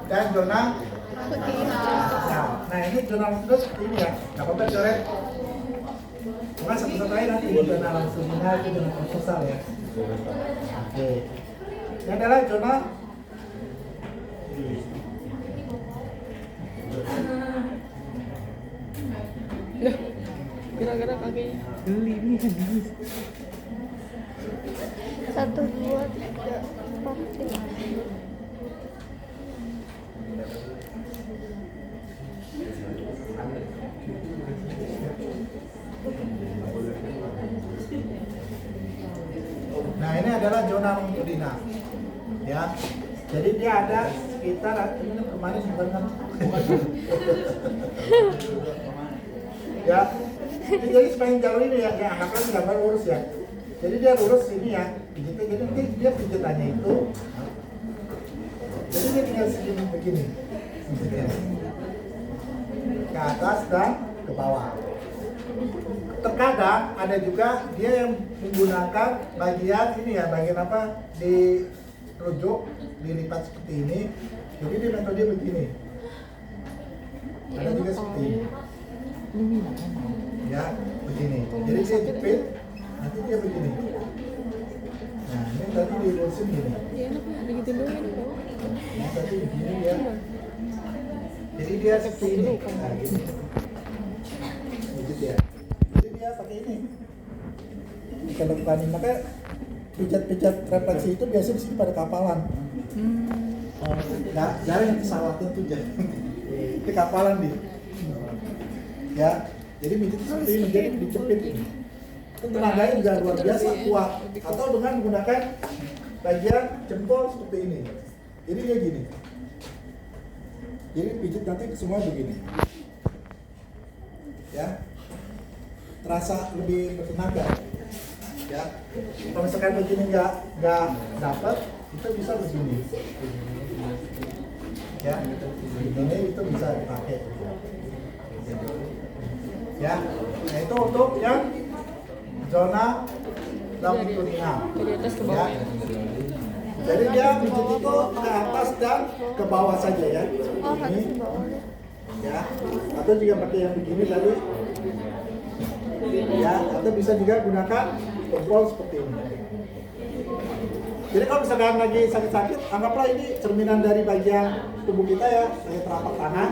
dan zona. Nah ini zona langsung seperti ini ya. Nggak apa-apa coret. Bukan satu-satu aja nanti zona langsung itu zona transversal ya. Oke. Ini adalah zona Gerak-gerak kakinya. Geli nih kan geli. 1, 2, 3, 4, 5. Nah ini adalah zona longitudinal ya. Jadi dia ada sekitar ini kemarin bukan ya. Ini jadi sepanjang jalur ini ya, anggaplah gambar lurus ya. Jadi dia lurus ini ya, pijitnya. Jadi nanti dia pijitannya itu. Jadi dia tinggal segini begini, pijitnya. Ke atas dan ke bawah. Terkadang ada juga dia yang menggunakan bagian ini ya, bagian apa di rujuk, dilipat seperti ini. Jadi dia metode begini. Ada juga seperti ini. Ya, begini. Jadi dia jepit, nanti dia begini. Nah, ini tadi dilurusin gini. Iya enak ya, begitu doang. Nah, tadi begini dia. Jadi dia seperti ini. Nah, gini. Pijit ya. Jadi dia pakai ini. Kalau bukan ini, makanya pijat-pijat refleksi itu biasanya di sini pada kapalan. Nah, jarang yang pesawat itu jarang. Itu kapalan nih. Ya, jadi pijit seperti ini, jadi dicepit. Itu tenaganya juga luar biasa kuat. Atau dengan menggunakan bagian jempol seperti ini. Jadi dia gini. Jadi pijit nanti semua begini. Ya, terasa lebih bertenaga. Ya, kalau misalkan begini nggak dapat, itu bisa begini. Ya, begini itu bisa dipakai. Ya, nah itu untuk yang zona longitudinal. Dari atas ke bawah. Ya. Jadi dia pijit itu ke atas dan ke bawah saja ya. Oh, atas Ini, ke bawah. ya. Atau juga pakai yang begini tadi. Ya, atau bisa juga gunakan jempol seperti ini. Jadi kalau misalkan lagi sakit-sakit, anggaplah ini cerminan dari bagian tubuh kita ya, kayak telapak tangan.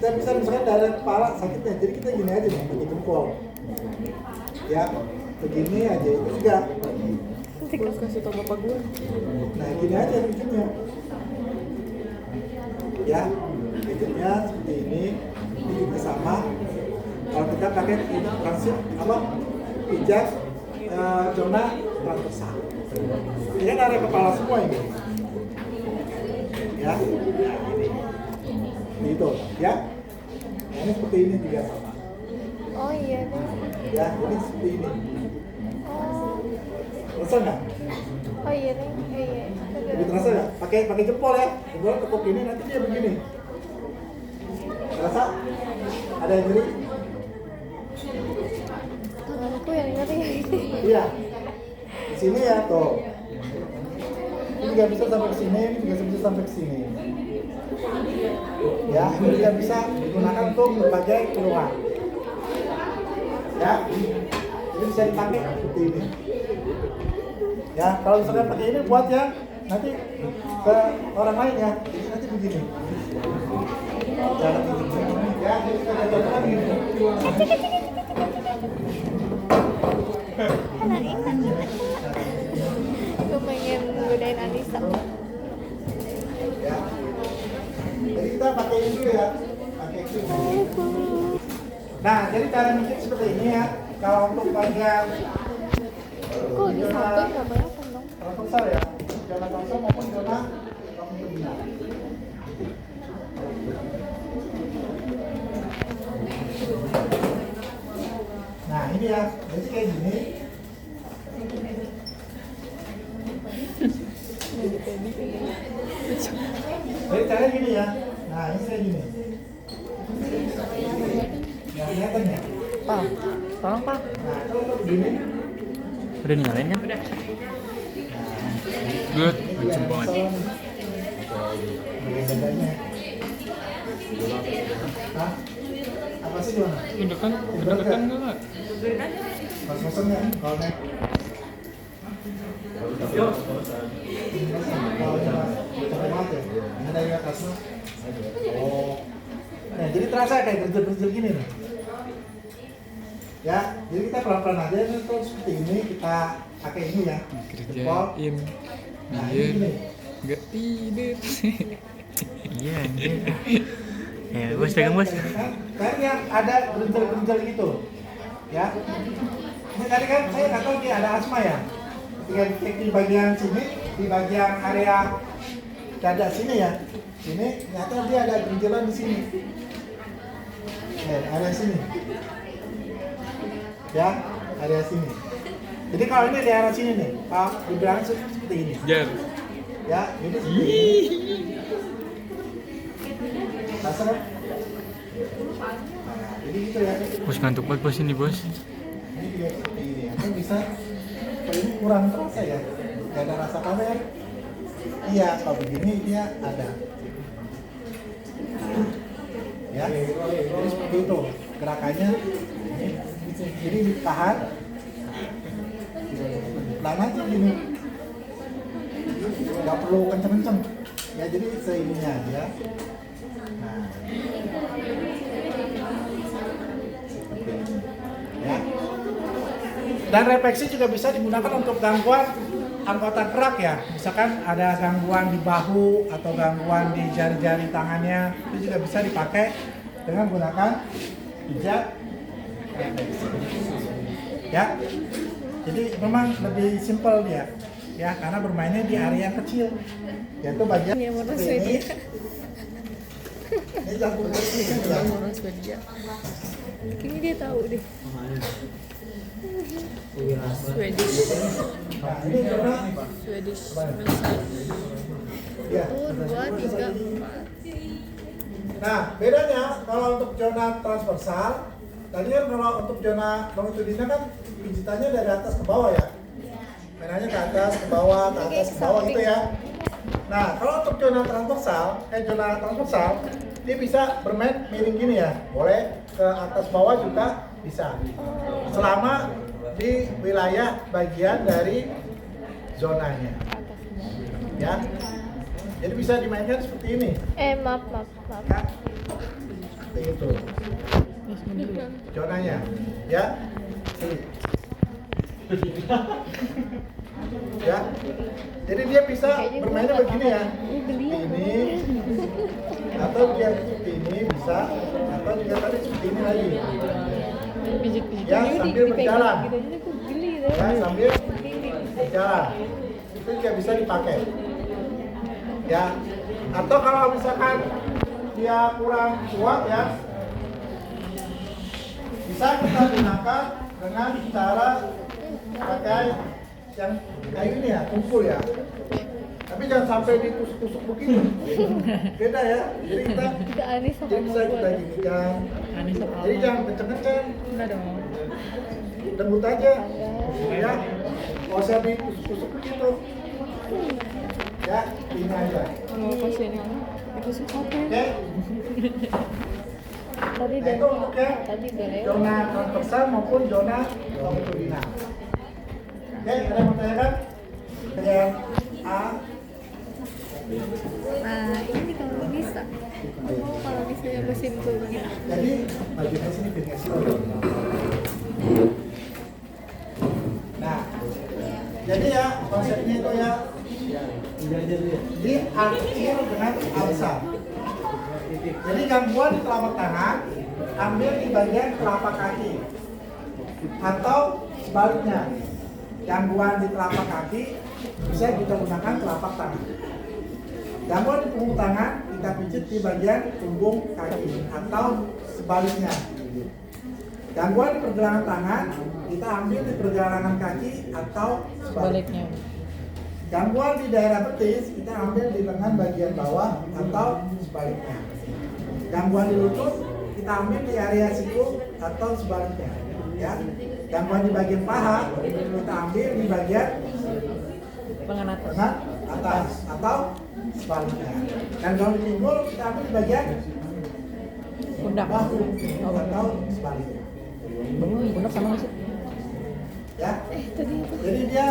Kita bisa misalkan dari kepala sakitnya, jadi kita gini aja nih, pakai jempol. Ya, begini aja itu juga. Nanti gue kasih tau bapak gue. Nah, gini aja bikinnya. Ya, bikinnya seperti ini juga sama. Kalau kita pakai transit apa? Pijat zona transversal. Ini kan area kepala semua ini. Ya, nah ini. Gitu, ya. Nah, ini seperti ini juga sama. Oh iya deh. Ya, ini seperti ini. Oh. Terasa nggak? Oh iya deh. Iya. Lebih terasa nggak? Pakai jempol ya. Jempol tekuk ini nanti dia begini. Terasa? Ada yang nyeri? Tanganku yang nyeri. Iya. Di sini ya tuh. Ini nggak bisa sampai ke sini, ini nggak bisa sampai ke sini. Ya, ini nggak bisa digunakan untuk berbagai keluhan. Ya, ini bisa dipakai seperti ini. Ya, kalau misalkan pakai ini buat ya nanti ke orang lain ya. Jadi nanti begini. Jangan begini. Ya, jadi kita contohkan begini. Gue pengen godain Anissa. Ya. Jadi kita pakai ini dulu ya. Pakai ini. Nah, jadi cara mikir seperti ini ya. Kalau untuk bagian Kok di samping nggak banyak dong? transversal ya, zona transversal maupun zona longitudinal. Nah, ini ya. Jadi kayak gini. Jadi caranya gini ya. Nah, ini kayak gini. Nggak kelihatan ya? Pak, tolong Pak. Nah, kalau begini. Udah nyalain kan? Good, lucu banget. Bedanya. Hah? Apa sih gimana? Udah kan enggak? Pas-pasan ya, kalau naik. Yuk. Kalau capek banget ya. Ini dari atasnya. Oh. Nah, jadi terasa kayak gerjel-gerjel gini nih. Ya, jadi kita pelan-pelan aja nih terus seperti ini kita pakai ini ya. Jempol. Kerjain. Nah, Iya. ini gini. Enggak tidur. Iya, anjir. Ya, Jadi bos pegang bos. kan yang ada gerjel-gerjel gitu. Ya. Ini tadi kan saya nggak tahu dia ada asma ya. Ketika dicek di bagian sini, di bagian area dada sini ya. Sini ternyata dia ada gerjelan di sini. Area sini. Ya, area sini. Jadi kalau ini di area sini nih, Pak dibilang seperti ini. Jar. Ya, ini seperti ini. Rasa kan? Nah, jadi gitu ya. Bos ngantuk banget bos ini bos. Ini juga seperti ini. Atau bisa, kalau ini kurang terasa ya. Gak ada rasa kamu ya? Iya, kalau begini dia ada. Ya, jadi seperti itu gerakannya. Jadi ditahan, pelan aja gini. Gak perlu kenceng-kenceng. Ya, jadi seininya aja. Nah, seperti ini. Ya. Dan refleksi juga bisa digunakan untuk gangguan anggota gerak ya. Misalkan ada gangguan di bahu atau gangguan di jari-jari tangannya, itu juga bisa dipakai dengan menggunakan pijat refleksi. Ya. Jadi memang lebih simpel dia. Ya, karena bermainnya di area yang kecil. Yaitu bagian Ini mau seperti ini. Swedia. Ini jago Ini mau Swedia. Kayaknya dia tahu deh. Swedish. Nah, ini karena Swedish massage. ya. 1, 2, 3, 4. Nah, bedanya kalau untuk zona transversal, tadi kan kalau untuk zona longitudinal kan pijitannya dari atas ke bawah ya. Mainannya ke atas, ke bawah, ke atas, ke bawah gitu ya. Nah, kalau untuk zona transversal, dia bisa bermain miring gini ya. Boleh ke atas bawah juga bisa. Selama di wilayah bagian dari zonanya. Ya. Jadi bisa dimainkan seperti ini. Maaf. Ya. Seperti itu. Zonanya. Ya. Sini. Ya. Jadi dia bisa bermainnya begini ya. Seperti ini. Atau dia seperti ini bisa. Atau juga tadi seperti ini lagi. Ya, sambil berjalan. Ya, sambil berjalan. Itu juga bisa dipakai. Ya. Atau kalau misalkan dia kurang kuat ya, bisa kita gunakan dengan cara pakai yang kayak ini ya, kumpul ya. Tapi jangan sampai ditusuk-tusuk begini. Beda ya. Jadi kita Tidak aneh sama jadi bisa mau kita gua. gini kan. Aneh sama Jadi jangan kenceng-kenceng. Enggak dong. Lembut aja. Ya. Nggak usah ditusuk-tusuk begitu. Ya, ini aja. Mau kasih ini. Aku suka apa? Oke. Tadi Nah, itu untuk ya Tadi udah lewat. zona transversal maupun zona longitudinal. Oke, ada yang mau tanyakan? Yang A. Nah, ini kalau bisa. Kalau misalnya bersimpul begini. Jadi bagian sini pinggir sini. Nah, jadi ya konsepnya itu ya diakhir dengan alsa. Jadi gangguan di telapak tangan ambil di bagian telapak kaki atau sebaliknya. Gangguan di telapak kaki bisa kita gunakan telapak tangan. Gangguan di punggung tangan kita pijit di bagian punggung kaki atau sebaliknya. Gangguan di pergelangan tangan kita ambil di pergelangan kaki atau sebaliknya. Gangguan di daerah betis kita ambil di lengan bagian bawah atau sebaliknya. Gangguan di lutut kita ambil di area siku atau sebaliknya. Ya. Gangguan di bagian paha kita ambil di bagian lengan atas atau sebaliknya. Dan kalau dipinggul kita ambil di bagian Pundak. bahu atau sebaliknya. Pundak sama nggak sih? Ya. Tadi apa? Jadi dia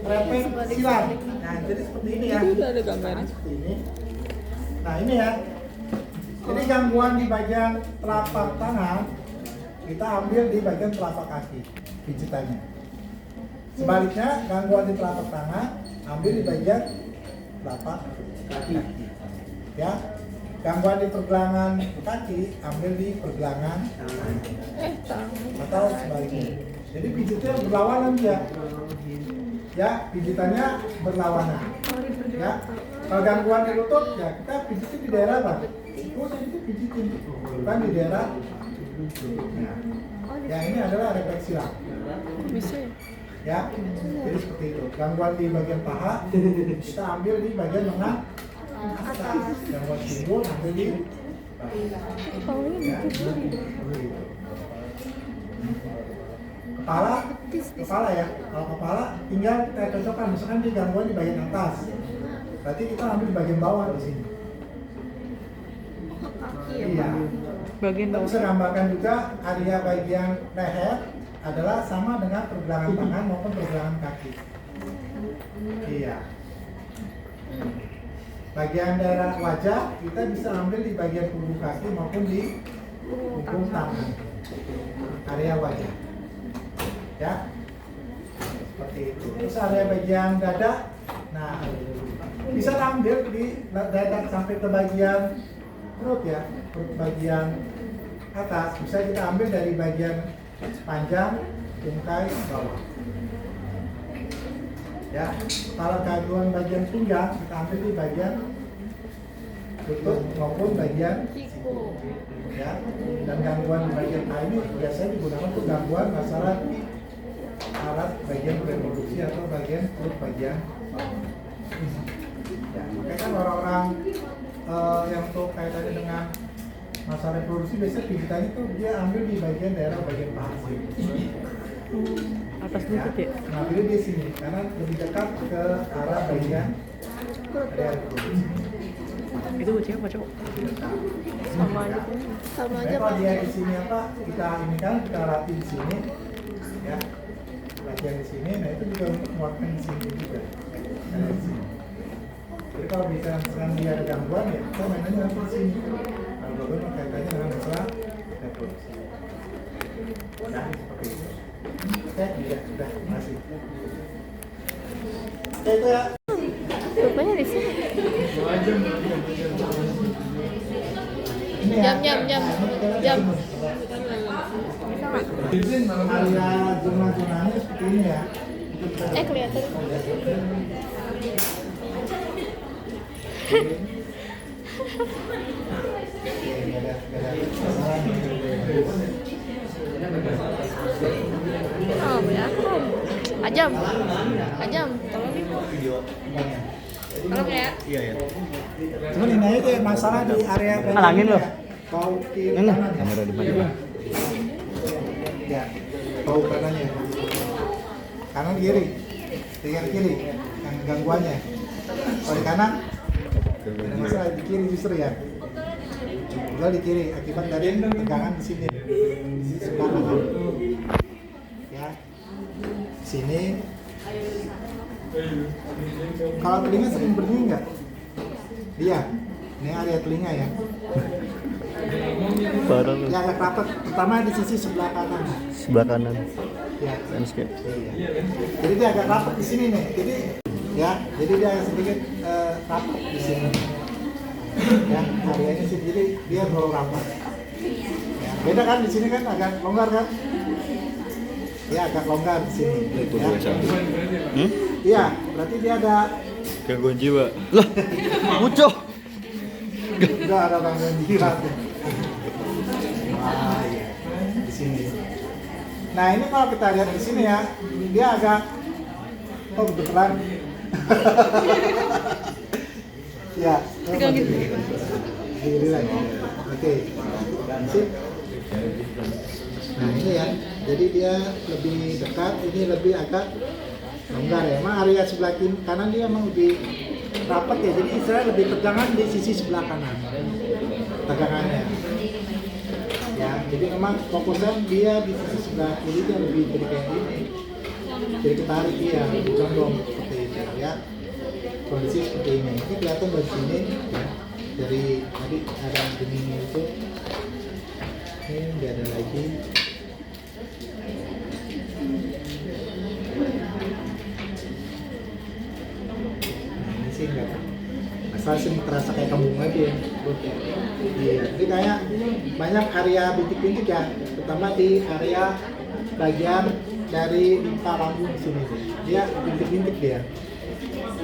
refleks silang. Nah, jadi seperti ini ya. Itu udah ada gambarnya. Seperti ini. Nah, ini ya. Jadi gangguan di bagian telapak tangan kita ambil di bagian telapak kaki pijitannya. Sebaliknya gangguan di telapak tangan ambil di bagian telapak kaki. Ya. Gangguan di pergelangan kaki ambil di pergelangan tangan atau sebaliknya. Jadi pijitnya berlawanan dia. Ya, pijitannya berlawanan. Ya. Kalau gangguan di lutut ya kita pijitin di daerah apa? Oh, itu pijitin, bukan di daerah. Nah, ya ini adalah refleks silang. Bisa ya? Ya, jadi seperti itu. Gangguan di bagian paha kita ambil di bagian lengan atas. Gangguan pinggul ambil di Kepalanya ya, gitu. seperti itu. Kepala ya. Kalau kepala tinggal kita cocokkan, misalkan di gangguan di bagian atas. Berarti kita ambil di bagian bawah di sini. Kaki ya, Iya. Bagian Kita bawah. bisa gambarkan juga area bagian leher adalah sama dengan pergelangan tangan maupun pergelangan kaki. Iya. Bagian daerah wajah kita bisa ambil di bagian punggung kaki maupun di punggung tangan. Area wajah. Ya. Seperti itu. Terus area bagian dada. Nah, bisa ambil di dada sampai ke bagian perut ya, perut bagian atas. Bisa kita ambil dari bagian panjang, tungkai, bawah. Ya, kalau gangguan bagian pinggang kita ambil di bagian lutut maupun bagian siku. Ya, dan gangguan di bagian A ini biasanya digunakan untuk gangguan masalah di alat bagian reproduksi atau bagian perut bagian bawah. Ya, makanya kan orang-orang yang untuk kaitannya dengan masalah reproduksi biasanya pijitannya tuh dia ambil di bagian daerah bagian paha. Atas lutut ya? Nah, pilih di sini karena lebih dekat ke arah bagian area reproduksi. Itu cewek apa cowok? Sama aja. Sama Nah, aja kalau Pak. dia di sini apa kita ini kan kita latih di sini, ya latihan di sini. Nah itu juga untuk menguatkan di sini juga. Nah, di sini. Jadi kalau misalkan dia ada gangguan ya kita mainannya nanti di sini. Kalau gangguan kaitannya dengan masalah reproduksi. Nah seperti itu. Oke, ya sudah, terima kasih. Oke itu ya. Rupanya di sini. Ini ya. Jam. Area zona-zonanya seperti ini ya. Kelihatan. Oh, ya. Ajam. Tolong ya. Cuman ini aja deh, masalah di area Halangin loh. Bau kiri Mana? kanan. Kamera di mana? Ya, bau kanannya. Kanan kiri. Dengan kiri yang gangguannya. Kalau di kanan ada masalah di kiri justru ya. Juga di kiri akibat dari tegangan di sini. Di sebelah kanan. Ya. Sini. Kalau telinga sering berdiri nggak? Dia. Ini area telinga ya. Parah Ya agak rapat, pertama di sisi sebelah kanan. Sebelah kanan. Ya. Landscape. Iya. Jadi dia agak rapat di sini nih. Jadi ya, jadi dia sedikit rapat di sini. Ya, areanya sih jadi dia terlalu rapat. Ya, beda kan di sini kan agak longgar kan? Ya agak longgar di sini. Ya. Iya, berarti dia ada Gangguan jiwa. Lah, bucok. udah ada gangguan jiwa. Ah, iya. Di sini. Nah, ini kalau kita lihat di sini ya, dia agak kebetulan. Ya, Tegang gitu. Diri lagi. Oke. Sip. Nah, ini ya. Jadi dia lebih dekat, ini lebih agak longgar ya. Emang area sebelah kiri kanan dia emang lebih rapat ya, jadi istilahnya lebih tegangan di sisi sebelah kanan tegangannya ya, jadi memang fokusnya dia di sisi sebelah kiri dia lebih jadi kayak gini, jadi ketarik dia, condong seperti itu ya, kondisi seperti ini kelihatan dari sini ya, dari tadi ada beningnya itu ini nggak ada lagi. Ini sih enggak, asal sih terasa kayak kembung aja ya. Iya, jadi kayak banyak area bintik-bintik ya, terutama di area bagian dari limpa lambung sini. Dia bintik-bintik dia,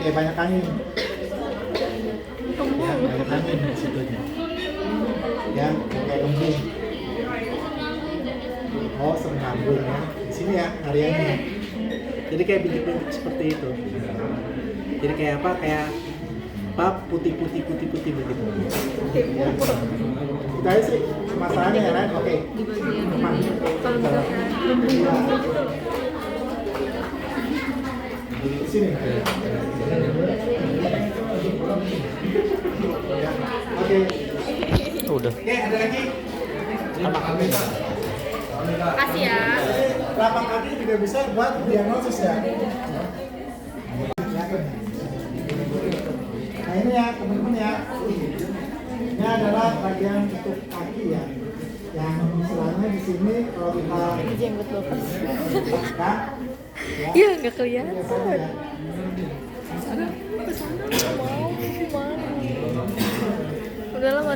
kayak banyak angin. Ya, banyak angin di situ aja. Ya, kayak kembung. Oh, sering lambung ya. Di sini ya areanya. Jadi kayak bintik-bintik seperti itu. Jadi kayak apa? Kayak apa? Putih begitu. Ya. Itu aja sih masalahnya ya, kan? Oke. Di bagian Aman. ini. Iya. Di sini. Ya. Oke. Udah. Oke, ada lagi? Apa kami? Makasih ya. Telapak kaki juga bisa buat diagnosis ya. Nah ini ya teman-teman ya, ini adalah bagian untuk kaki ya, yang istilahnya di sini kalau kita Jenggot bapak. buka, ya, Iya nggak kelihatan. biasanya ya. Kesana mau. Udah lah,